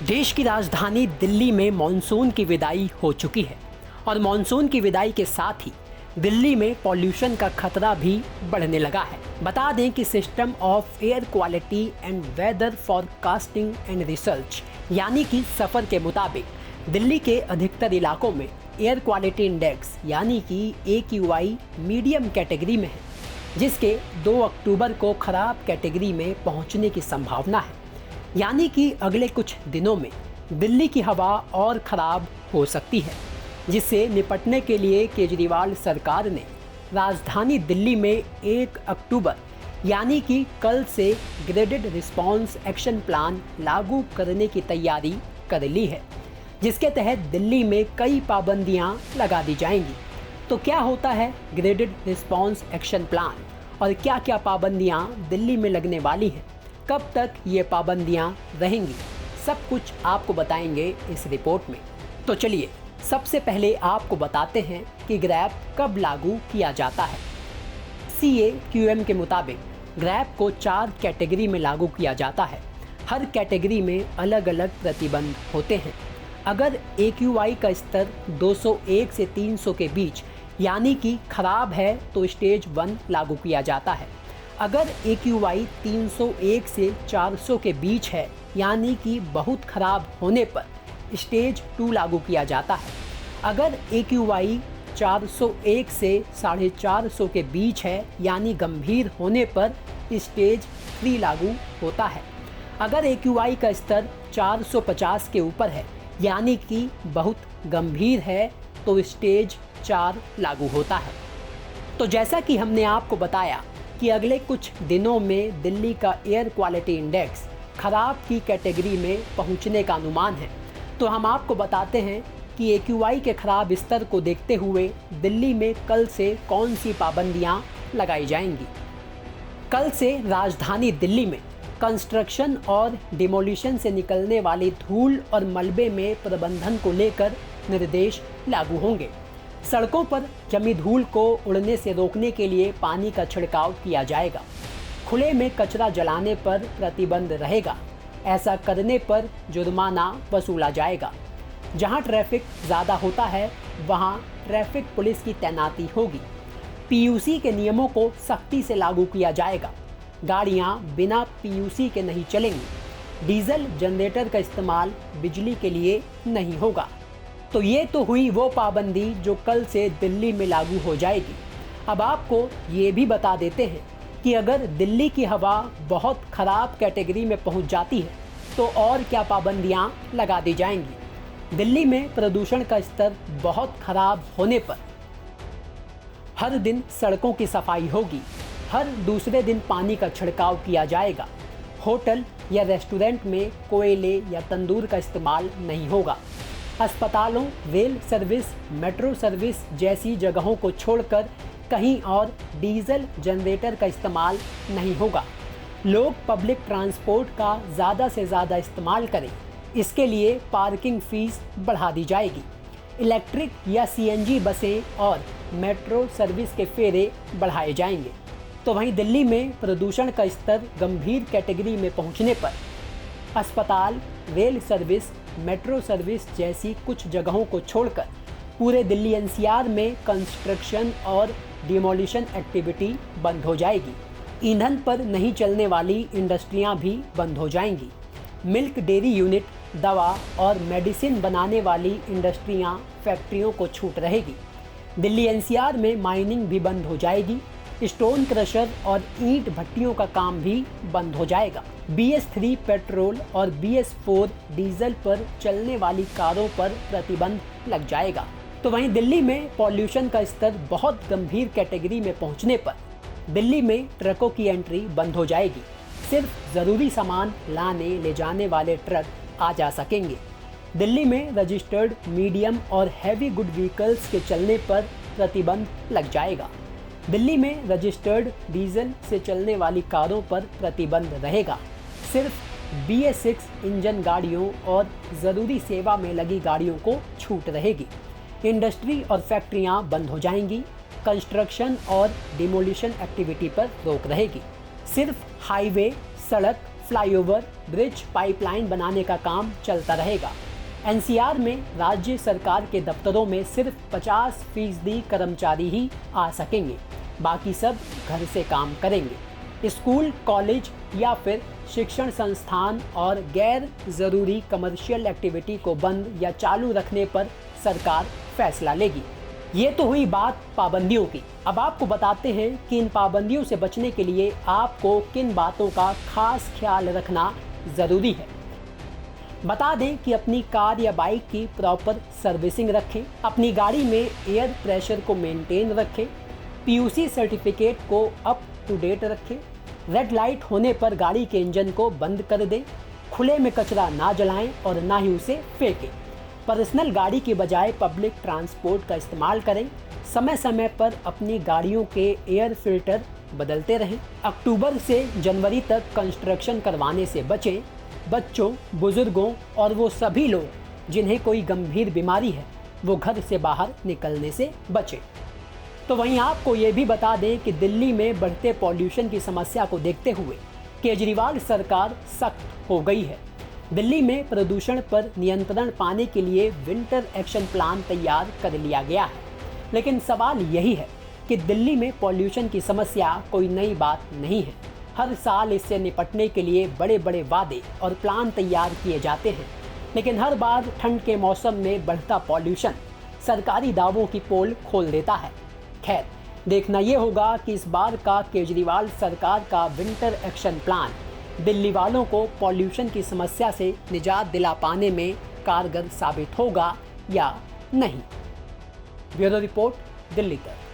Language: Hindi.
देश की राजधानी दिल्ली में मॉनसून की विदाई हो चुकी है और मॉनसून की विदाई के साथ ही दिल्ली में पॉल्यूशन का खतरा भी बढ़ने लगा है। बता दें कि system of air quality and weather forecasting and research यानी कि सफ़र के मुताबिक दिल्ली के अधिकतर इलाकों में एयर क्वालिटी इंडेक्स यानी कि AQI मीडियम कैटेगरी में है, जिसके 2 अक्टूबर को खराब कैटेगरी में पहुंचने की संभावना है। यानी कि अगले कुछ दिनों में दिल्ली की हवा और ख़राब हो सकती है, जिससे निपटने के लिए केजरीवाल सरकार ने राजधानी दिल्ली में 1 अक्टूबर यानी कि कल से ग्रेडेड रिस्पॉन्स एक्शन प्लान लागू करने की तैयारी कर ली है, जिसके तहत दिल्ली में कई पाबंदियां लगा दी जाएंगी। तो क्या होता है ग्रेडेड रिस्पॉन्स एक्शन प्लान और क्या क्या पाबंदियां दिल्ली में लगने वाली हैं, कब तक ये पाबंदियां रहेंगी, सब कुछ आपको बताएंगे इस रिपोर्ट में। तो चलिए सबसे पहले आपको बताते हैं कि ग्रैब कब लागू किया जाता है। CAQM के मुताबिक ग्रैब को 4 कैटेगरी में लागू किया जाता है। हर कैटेगरी में अलग अलग प्रतिबंध होते हैं। अगर AQI का स्तर 201 से 300 के बीच यानी कि खराब है तो स्टेज 1 लागू किया जाता है। अगर AQI 301 से 400 के बीच है यानी कि बहुत खराब होने पर स्टेज 2 लागू किया जाता है। अगर AQI 401 से 450 के बीच है यानी गंभीर होने पर स्टेज 3 लागू होता है। अगर AQI का स्तर 450 के ऊपर है यानी कि बहुत गंभीर है तो स्टेज 4 लागू होता है। तो जैसा कि हमने आपको बताया कि अगले कुछ दिनों में दिल्ली का एयर क्वालिटी इंडेक्स खराब की कैटेगरी में पहुंचने का अनुमान है, तो हम आपको बताते हैं कि AQI के खराब स्तर को देखते हुए दिल्ली में कल से कौन सी पाबंदियां लगाई जाएंगी। कल से राजधानी दिल्ली में कंस्ट्रक्शन और डिमोलिशन से निकलने वाली धूल और मलबे में प्रबंधन को लेकर निर्देश लागू होंगे। सड़कों पर जमी धूल को उड़ने से रोकने के लिए पानी का छिड़काव किया जाएगा। खुले में कचरा जलाने पर प्रतिबंध रहेगा। ऐसा करने पर जुर्माना वसूला जाएगा। जहां ट्रैफिक ज़्यादा होता है वहां ट्रैफिक पुलिस की तैनाती होगी। PUC के नियमों को सख्ती से लागू किया जाएगा। गाड़ियां बिना PUC के नहीं चलेंगी। डीजल जनरेटर का इस्तेमाल बिजली के लिए नहीं होगा। तो ये तो हुई वो पाबंदी जो कल से दिल्ली में लागू हो जाएगी। अब आपको ये भी बता देते हैं कि अगर दिल्ली की हवा बहुत ख़राब कैटेगरी में पहुंच जाती है तो और क्या पाबंदियां लगा दी जाएंगी। दिल्ली में प्रदूषण का स्तर बहुत ख़राब होने पर हर दिन सड़कों की सफाई होगी। हर दूसरे दिन पानी का छिड़काव किया जाएगा। होटल या रेस्टोरेंट में कोयले या तंदूर का इस्तेमाल नहीं होगा। अस्पतालों, रेल सर्विस, मेट्रो सर्विस जैसी जगहों को छोड़कर कहीं और डीजल जनरेटर का इस्तेमाल नहीं होगा। लोग पब्लिक ट्रांसपोर्ट का ज़्यादा से ज़्यादा इस्तेमाल करें। इसके लिए पार्किंग फ़ीस बढ़ा दी जाएगी। इलेक्ट्रिक या CNG बसें और मेट्रो सर्विस के फेरे बढ़ाए जाएंगे। तो वहीं दिल्ली में प्रदूषण का स्तर गंभीर कैटेगरी में पहुंचने पर अस्पताल, रेल सर्विस, मेट्रो सर्विस जैसी कुछ जगहों को छोड़कर पूरे दिल्ली NCR में कंस्ट्रक्शन और डिमोलिशन एक्टिविटी बंद हो जाएगी। ईंधन पर नहीं चलने वाली इंडस्ट्रियां भी बंद हो जाएंगी। मिल्क डेयरी यूनिट, दवा और मेडिसिन बनाने वाली इंडस्ट्रियां, फैक्ट्रियों को छूट रहेगी। दिल्ली NCR में माइनिंग भी बंद हो जाएगी। स्टोन क्रशर और ईंट भट्टियों का काम भी बंद हो जाएगा। BS3 पेट्रोल और BS4 डीजल पर चलने वाली कारों पर प्रतिबंध लग जाएगा। तो वहीं दिल्ली में पॉल्यूशन का स्तर बहुत गंभीर कैटेगरी में पहुंचने पर दिल्ली में ट्रकों की एंट्री बंद हो जाएगी। सिर्फ ज़रूरी सामान लाने ले जाने वाले ट्रक आ जा सकेंगे। दिल्ली में रजिस्टर्ड मीडियम और हैवी गुड व्हीकल्स के चलने पर प्रतिबंध लग जाएगा। दिल्ली में रजिस्टर्ड डीजल से चलने वाली कारों पर प्रतिबंध रहेगा। सिर्फ BS6 इंजन गाड़ियों और ज़रूरी सेवा में लगी गाड़ियों को छूट रहेगी। इंडस्ट्री और फैक्ट्रियां बंद हो जाएंगी। कंस्ट्रक्शन और डिमोलिशन एक्टिविटी पर रोक रहेगी। सिर्फ हाईवे, सड़क, फ्लाईओवर, ब्रिज, पाइपलाइन बनाने का काम चलता रहेगा। एनसीआर में राज्य सरकार के दफ्तरों में सिर्फ 50% कर्मचारी ही आ सकेंगे, बाकी सब घर से काम करेंगे। स्कूल, कॉलेज या फिर शिक्षण संस्थान और गैर ज़रूरी कमर्शियल एक्टिविटी को बंद या चालू रखने पर सरकार फैसला लेगी। ये तो हुई बात पाबंदियों की। अब आपको बताते हैं कि इन पाबंदियों से बचने के लिए आपको किन बातों का खास ख्याल रखना ज़रूरी है। बता दें कि अपनी कार या बाइक की प्रॉपर सर्विसिंग रखें, अपनी गाड़ी में एयर प्रेशर को मेंटेन रखें, पीयूसी सर्टिफिकेट को अप टू डेट रखें, रेड लाइट होने पर गाड़ी के इंजन को बंद कर दें, खुले में कचरा ना जलाएं और ना ही उसे फेंकें, पर्सनल गाड़ी के बजाय पब्लिक ट्रांसपोर्ट का इस्तेमाल करें, समय समय पर अपनी गाड़ियों के एयर फिल्टर बदलते रहें, अक्टूबर से जनवरी तक कंस्ट्रक्शन करवाने से बचें, बच्चों, बुजुर्गों और वो सभी लोग जिन्हें कोई गंभीर बीमारी है वो घर से बाहर निकलने से बचें। तो वहीं आपको ये भी बता दें कि दिल्ली में बढ़ते पॉल्यूशन की समस्या को देखते हुए केजरीवाल सरकार सख्त हो गई है। दिल्ली में प्रदूषण पर नियंत्रण पाने के लिए विंटर एक्शन प्लान तैयार कर लिया गया है। लेकिन सवाल यही है कि दिल्ली में पॉल्यूशन की समस्या कोई नई बात नहीं है। हर साल इससे निपटने के लिए बड़े बड़े वादे और प्लान तैयार किए जाते हैं, लेकिन हर बार ठंड के मौसम में बढ़ता पॉल्यूशन सरकारी दावों की पोल खोल देता है। खैर, देखना ये होगा कि इस बार का केजरीवाल सरकार का विंटर एक्शन प्लान दिल्ली वालों को पॉल्यूशन की समस्या से निजात दिला पाने में कारगर साबित होगा या नहीं। ब्यूरो रिपोर्ट, दिल्ली तक।